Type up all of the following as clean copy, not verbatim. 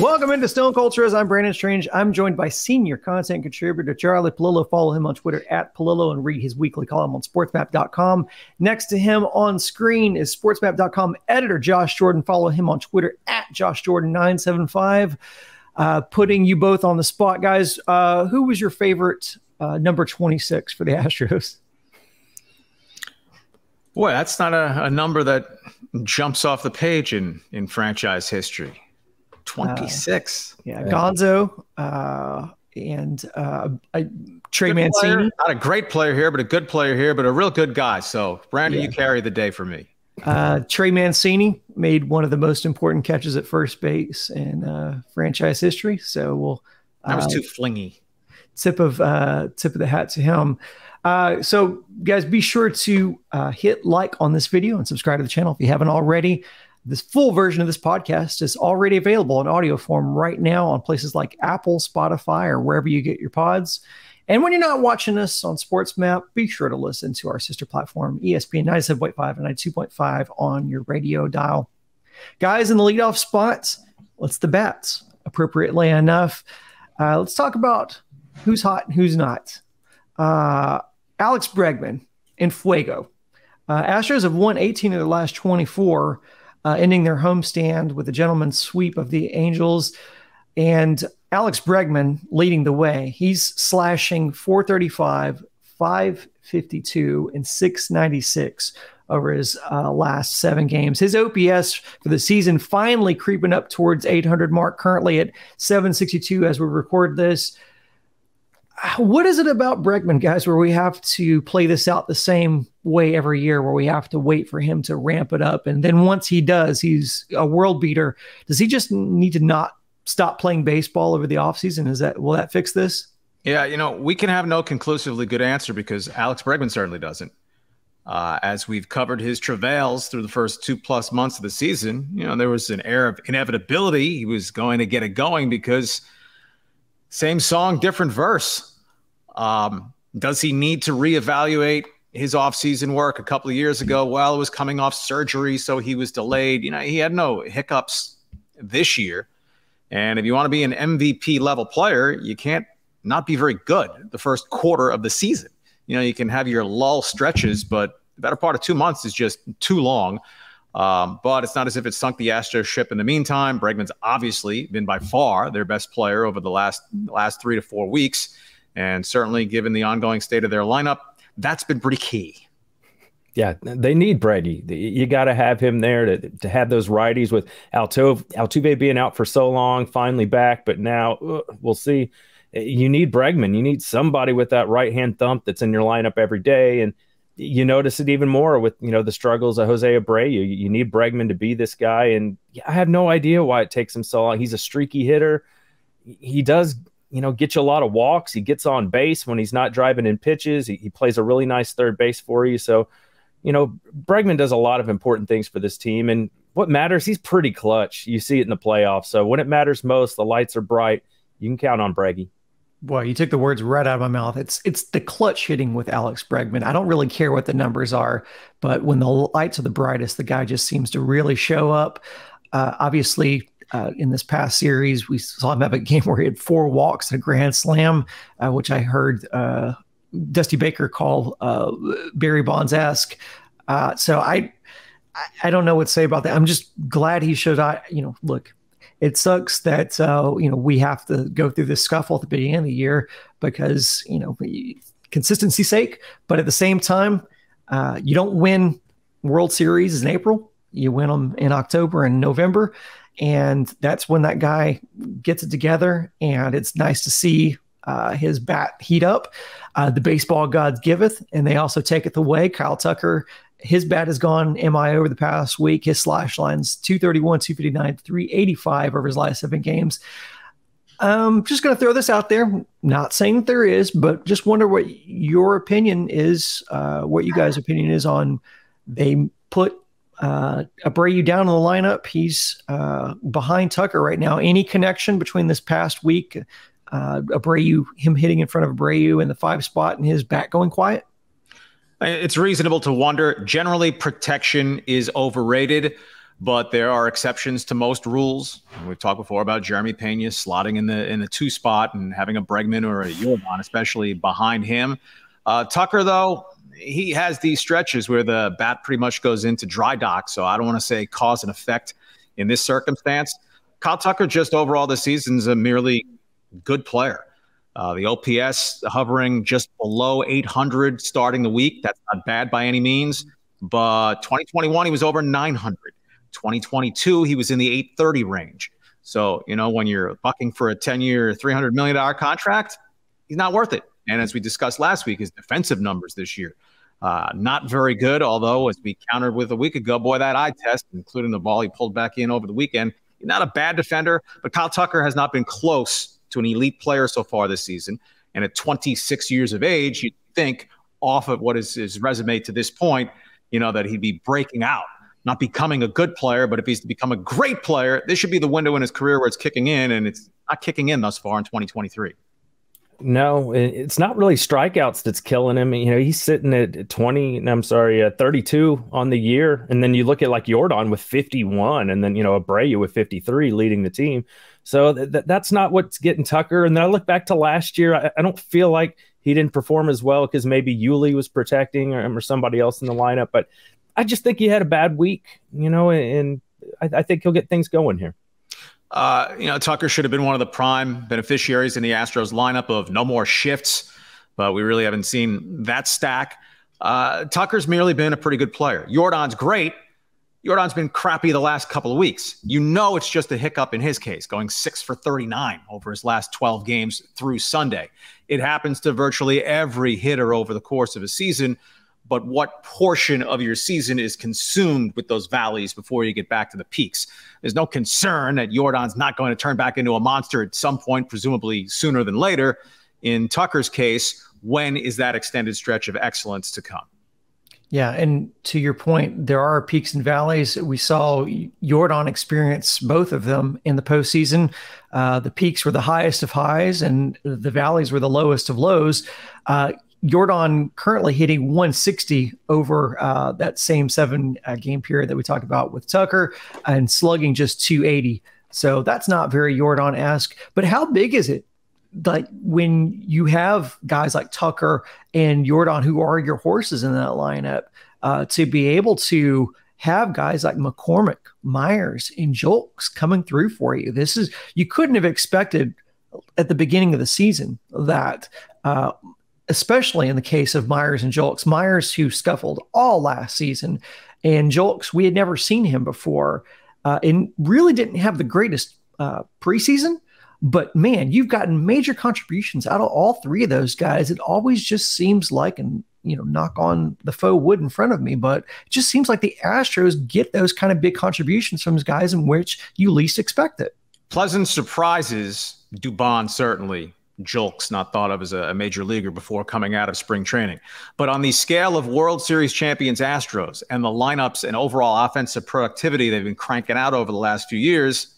Welcome into Stone Cultures. I'm Brandon Strange. I'm joined by senior content contributor Charlie Palillo. Follow him on Twitter at Palillo and read his weekly column on sportsmap.com. Next to him on screen is sportsmap.com editor Josh Jordan. Follow him on Twitter at JoshJordan975. Putting you both on the spot, guys. Who was your favorite number 26 for the Astros? Boy, that's not a number that jumps off the page in franchise history. 26. Gonzo and Trey Mancini. Player. Not a great player here, but a good player here, but a real good guy. So, Brandon, you carry the day for me. Trey Mancini made one of the most important catches at first base in franchise history. So that was too flingy. Tip of the hat to him. So, guys, be sure to hit like on this video and subscribe to the channel if you haven't already. This full version of this podcast is already available in audio form right now on places like Apple, Spotify, or wherever you get your pods. And when you're not watching us on SportsMap, be sure to listen to our sister platform, ESPN 97.5 and 92.5 on your radio dial. Guys, in the leadoff spots, let's the bats. Appropriately enough, let's talk about who's hot and who's not. Alex Bregman in Fuego. Astros have won 18 of their last 24, ending their homestand with a gentleman's sweep of the Angels. And Alex Bregman leading the way. He's slashing 435, 552, and 696 over his last 7 games. His OPS for the season finally creeping up towards 800 mark, currently at 762 as we record this. What is it about Bregman, guys, where we have to play this out the same way every year, where we have to wait for him to ramp it up? And then once he does, he's a world beater. Does he just need to not stop playing baseball over the offseason? Will that fix this? Yeah, we can have no conclusively good answer because Alex Bregman certainly doesn't. As we've covered his travails through the first 2+ months of the season, there was an air of inevitability. He was going to get it going because same song, different verse. Does he need to reevaluate his offseason work a couple of years ago? Well, it was coming off surgery, so he was delayed. He had no hiccups this year. And if you want to be an MVP level player, you can't not be very good the first quarter of the season. You can have your lull stretches, but the better part of 2 months is just too long. But it's not as if it sunk the Astros ship in the meantime. Bregman's obviously been by far their best player over the last 3 to 4 weeks. And certainly given the ongoing state of their lineup, that's been pretty key. Yeah, they need Brady. You got to have him there to have those righties with Altuve being out for so long, finally back. But now we'll see. You need Bregman. You need somebody with that right-hand thump that's in your lineup every day. And you notice it even more with, the struggles of Jose Abreu. You need Bregman to be this guy. And I have no idea why it takes him so long. He's a streaky hitter. He does, get you a lot of walks. He gets on base when he's not driving in pitches. He plays a really nice third base for you. So, Bregman does a lot of important things for this team. And what matters, he's pretty clutch. You see it in the playoffs. So when it matters most, the lights are bright. You can count on Breggy. Boy, you took the words right out of my mouth. It's the clutch hitting with Alex Bregman. I don't really care what the numbers are, but when the lights are the brightest, the guy just seems to really show up. Obviously, in this past series, we saw him have a game where he had 4 walks and a grand slam, which I heard Dusty Baker call Barry Bonds-esque. So I don't know what to say about that. I'm just glad he showed up. Look, it sucks that, we have to go through this scuffle at the beginning of the year because, consistency's sake. But at the same time, you don't win World Series in April. You win them in October and November. And that's when that guy gets it together. And it's nice to see his bat heat up. The baseball gods giveth, and they also taketh away. Kyle Tucker, his bat has gone MIA over the past week. His slash line's 231, 259, 385 over his last 7 games. Just going to throw this out there. Not saying that there is, but just wonder what your opinion is, what you guys' opinion is on they put Abreu down in the lineup. He's behind Tucker right now. Any connection between this past week, Abreu, him hitting in front of Abreu in the 5 spot and his bat going quiet? It's reasonable to wonder. Generally, protection is overrated. but there are exceptions to most rules. We've talked before about Jeremy Pena slotting in the 2 spot and having a Bregman or a Jordan, especially behind him. Tucker, though, he has these stretches where the bat pretty much goes into dry dock, so I don't want to say cause and effect in this circumstance. Kyle Tucker just overall this season is a merely good player. The OPS hovering just below 800 starting the week. That's not bad by any means, but 2021 he was over 900. 2022 he was in the 830 range. So, when you're bucking for a 10-year, $300 million contract, he's not worth it. And as we discussed last week, his defensive numbers this year, not very good, although as we countered with a week ago, boy, that eye test, including the ball he pulled back in over the weekend, he's not a bad defender, but Kyle Tucker has not been close to an elite player so far this season. And at 26 years of age, you'd think off of what is his resume to this point, that he'd be breaking out, not becoming a good player, but if he's to become a great player, this should be the window in his career where it's kicking in, and it's not kicking in thus far in 2023. No, it's not really strikeouts that's killing him. He's sitting at 32 on the year. And then you look at like Jordan with 51 and then, Abreu with 53 leading the team. So that's not what's getting Tucker. And then I look back to last year. I don't feel like he didn't perform as well because maybe Yuli was protecting or somebody else in the lineup. But I just think he had a bad week, and I think he'll get things going here. Tucker should have been one of the prime beneficiaries in the Astros lineup of no more shifts, but we really haven't seen that stack. Tucker's merely been a pretty good player. Jordan's great. Jordan's been crappy the last couple of weeks. It's just a hiccup in his case, going 6 for 39 over his last 12 games through Sunday. It happens to virtually every hitter over the course of a season. But what portion of your season is consumed with those valleys before you get back to the peaks? There's no concern that Jordan's not going to turn back into a monster at some point, presumably sooner than later. In Tucker's case, when is that extended stretch of excellence to come? Yeah, and to your point, there are peaks and valleys. We saw Jordan experience both of them in the postseason. The peaks were the highest of highs, and the valleys were the lowest of lows. Jordan currently hitting 160 over that same 7-game period that we talked about with Tucker, and slugging just 280. So that's not very Jordan-esque. But how big is it? Like when you have guys like Tucker and Jordan, who are your horses in that lineup, to be able to have guys like McCormick, Myers, and Julks coming through for you. You couldn't have expected at the beginning of the season that, especially in the case of Myers and Julks. Myers, who scuffled all last season, and Julks, we had never seen him before, and really didn't have the greatest preseason. But man, you've gotten major contributions out of all three of those guys. It always just seems like, and knock on the faux wood in front of me, but it just seems like the Astros get those kind of big contributions from those guys in which you least expect it. Pleasant surprises, Dubon certainly. Julks not thought of as a major leaguer before coming out of spring training. But on the scale of World Series champions Astros and the lineups and overall offensive productivity they've been cranking out over the last few years,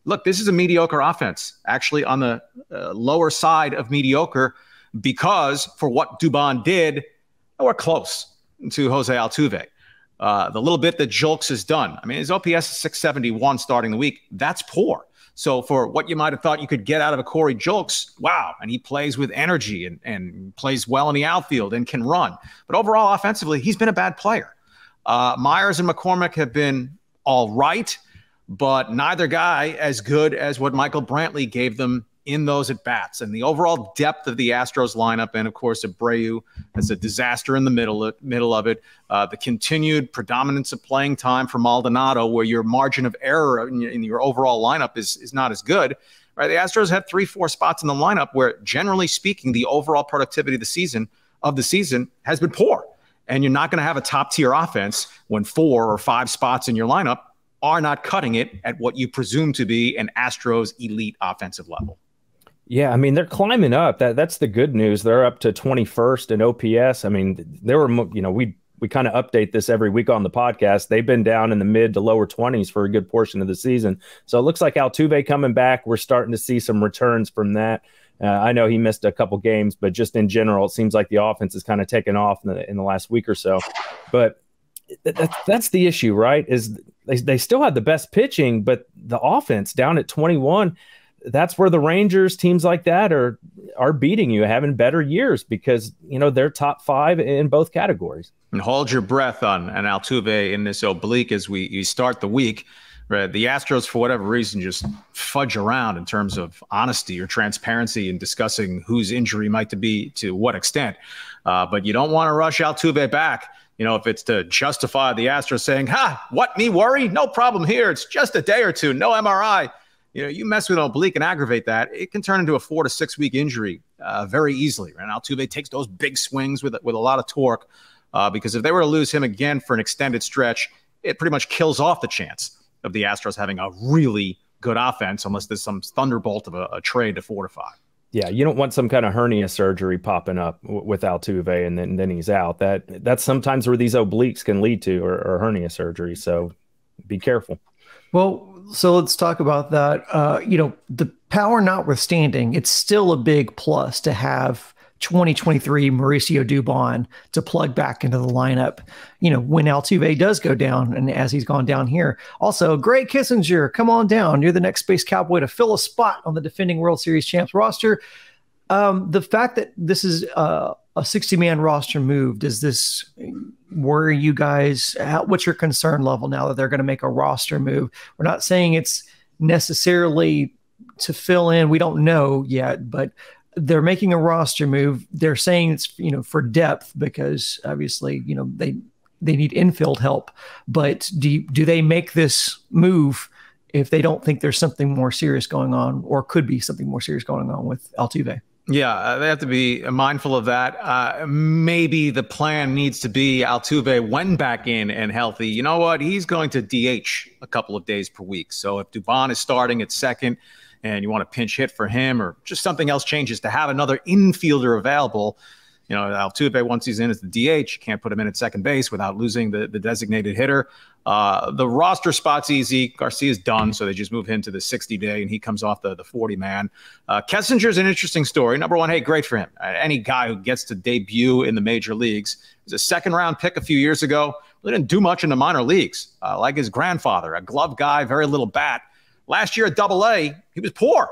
look, this is a mediocre offense, actually on the lower side of mediocre, because for what Dubon did, we're close to Jose Altuve. The little bit that Julks has done, his OPS is 671 starting the week. That's poor. So for what you might have thought you could get out of a Corey Julks, wow, and he plays with energy and plays well in the outfield and can run. But overall, offensively, he's been a bad player. Myers and McCormick have been all right, but neither guy as good as what Michael Brantley gave them in those at-bats. And the overall depth of the Astros lineup, and of course Abreu as a disaster in the middle of it, the continued predominance of playing time for Maldonado, where your margin of error in your overall lineup is not as good. Right? The Astros have 3-4 spots in the lineup where, generally speaking, the overall productivity of the season has been poor. And you're not going to have a top-tier offense when 4 or 5 spots in your lineup are not cutting it at what you presume to be an Astros elite offensive level. Yeah, they're climbing up. That's the good news. They're up to 21st in OPS. They were, we kind of update this every week on the podcast. They've been down in the mid to lower 20s for a good portion of the season. So it looks like Altuve coming back. We're starting to see some returns from that. I know he missed a couple games, but just in general, it seems like the offense is kind of taken off in the last week or so. But That's the issue, right? Is they still have the best pitching, but the offense down at 21, that's where the Rangers, teams like that are beating you, having better years because, they're top 5 in both categories. And hold your breath on Altuve in this oblique as you start the week. Right? The Astros, for whatever reason, just fudge around in terms of honesty or transparency in discussing whose injury might be to what extent. But you don't want to rush Altuve back. If it's to justify the Astros saying, what, me worry? No problem here. It's just a day or two. No MRI. You mess with an oblique and aggravate that, it can turn into a 4 to 6 week injury very easily. And Altuve takes those big swings with a lot of torque because if they were to lose him again for an extended stretch, it pretty much kills off the chance of the Astros having a really good offense unless there's some thunderbolt of a trade to fortify. Yeah, you don't want some kind of hernia surgery popping up with Altuve and then he's out. That's sometimes where these obliques can lead to or hernia surgery. So be careful. Well, so let's talk about that. The power notwithstanding, it's still a big plus to have 2023 Mauricio Dubon to plug back into the lineup, when Altuve does go down and as he's gone down here. Also, Greg Kissinger, come on down. You're the next Space Cowboy to fill a spot on the defending World Series champs roster. The fact that this is a 60-man roster move, does this worry you guys? What's your concern level now that they're going to make a roster move? We're not saying it's necessarily to fill in. We don't know yet, but they're making a roster move. They're saying it's, for depth because obviously, they need infield help. But do they make this move if they don't think there's something more serious going on or could be something more serious going on with Altuve? Yeah, they have to be mindful of that. Maybe the plan needs to be Altuve when back in and healthy. You know what? He's going to DH a couple of days per week. So if Dubon is starting at second and you want to pinch hit for him or just something else changes to have another infielder available, Altuve, once he's in as the DH, you can't put him in at second base without losing the designated hitter. The roster spot's easy. Garcia's done, so they just move him to the 60-day, and he comes off the 40-man. Kessinger's an interesting story. Number one, hey, great for him. Any guy who gets to debut in the major leagues. He was a second-round pick a few years ago. Really didn't do much in the minor leagues. Like his grandfather, a glove guy, very little bat. Last year at AA, he was poor.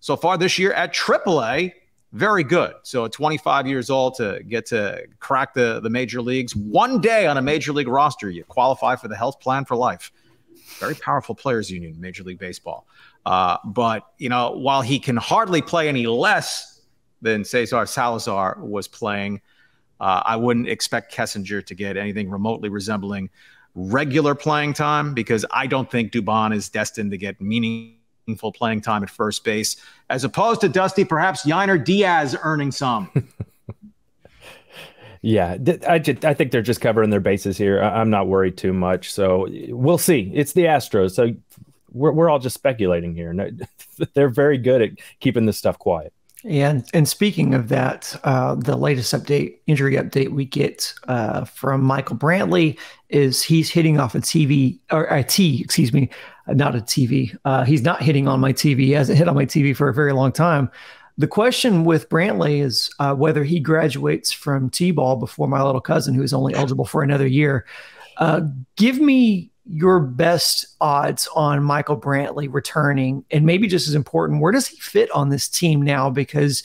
So far this year at AAA, very good. So at 25 years old to get to crack the major leagues. One day on a major league roster, you qualify for the health plan for life. Very powerful players union in Major League Baseball. But, while he can hardly play any less than Cesar Salazar was playing, I wouldn't expect Kessinger to get anything remotely resembling regular playing time because I don't think Dubon is destined to get meaningful playing time at first base, as opposed to Dusty, perhaps Yainer Diaz earning some. Yeah, I think they're just covering their bases here. I'm not worried too much. So we'll see. It's the Astros. So we're all just speculating here. They're very good at keeping this stuff quiet. And speaking of that, the latest injury update we get from Michael Brantley is he's hitting off a TV or a tee, excuse me, not a TV. He's not hitting on my TV. He hasn't hit on my TV for a very long time. The question with Brantley is whether he graduates from T-ball before my little cousin, who is only eligible for another year. Give me your best odds on Michael Brantley returning, and maybe just as important, where does he fit on this team now? Because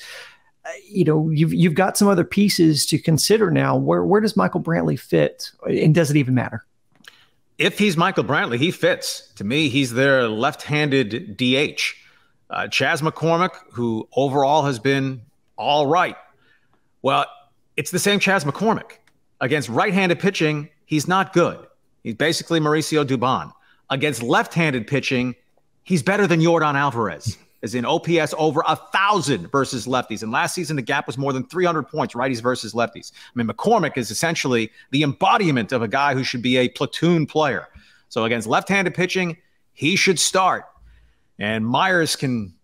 you've got some other pieces to consider now. Where does Michael Brantley fit, and does it even matter? If he's Michael Brantley, he fits. To me, he's their left-handed DH. Chas McCormick, who overall has been all right. Well, it's the same Chas McCormick. Against right-handed pitching, he's not good. He's basically Mauricio Dubon. Against left-handed pitching, he's better than Yordan Alvarez, as in OPS over 1,000 versus lefties. And last season, the gap was more than 300 points, righties versus lefties. I mean, McCormick is essentially the embodiment of a guy who should be a platoon player. So against left-handed pitching, he should start. And Myers can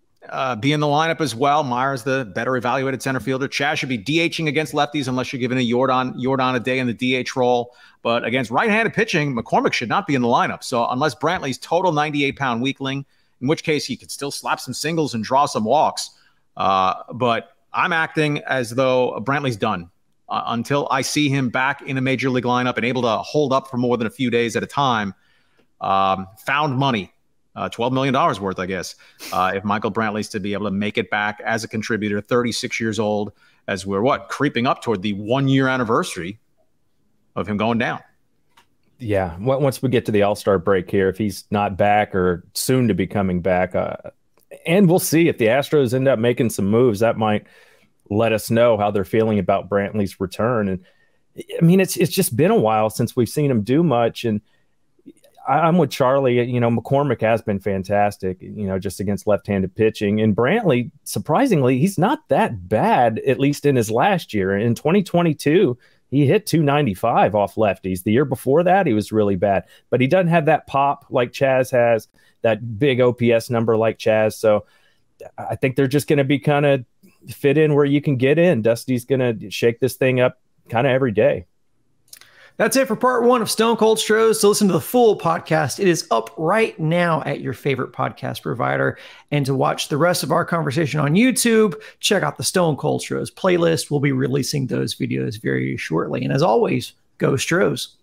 be in the lineup as well. Myers, the better evaluated center fielder. Chas should be DHing against lefties unless you're giving a Yordan a day in the DH role. But against right-handed pitching, McCormick should not be in the lineup. So unless Brantley's total 98-pound weakling, in which case he could still slap some singles and draw some walks. But I'm acting as though Brantley's done until I see him back in a major league lineup and able to hold up for more than a few days at a time. Found money, $12 million worth, I guess, if Michael Brantley's to be able to make it back as a contributor, 36 years old, as we're creeping up toward the 1-year anniversary of him going down. Yeah, once we get to the All-Star break here, if he's not back or soon to be coming back, and we'll see if the Astros end up making some moves, that might let us know how they're feeling about Brantley's return. And I mean, it's just been a while since we've seen him do much. And I'm with Charlie. You know, McCormick has been fantastic, you know, just against left-handed pitching. And Brantley, surprisingly, he's not that bad, at least in his last year. In 2022, he hit 295 off lefties. The year before that, he was really bad. But he doesn't have that pop like Chaz has, that big OPS number like Chaz. So I think they're just going to be kind of fit in where you can get in. Dusty's going to shake this thing up kind of every day. That's it for part 1 of Stone Cold Stros. To listen to the full podcast, it is up right now at your favorite podcast provider. And to watch the rest of our conversation on YouTube, check out the Stone Cold Stros playlist. We'll be releasing those videos very shortly. And as always, go Stros.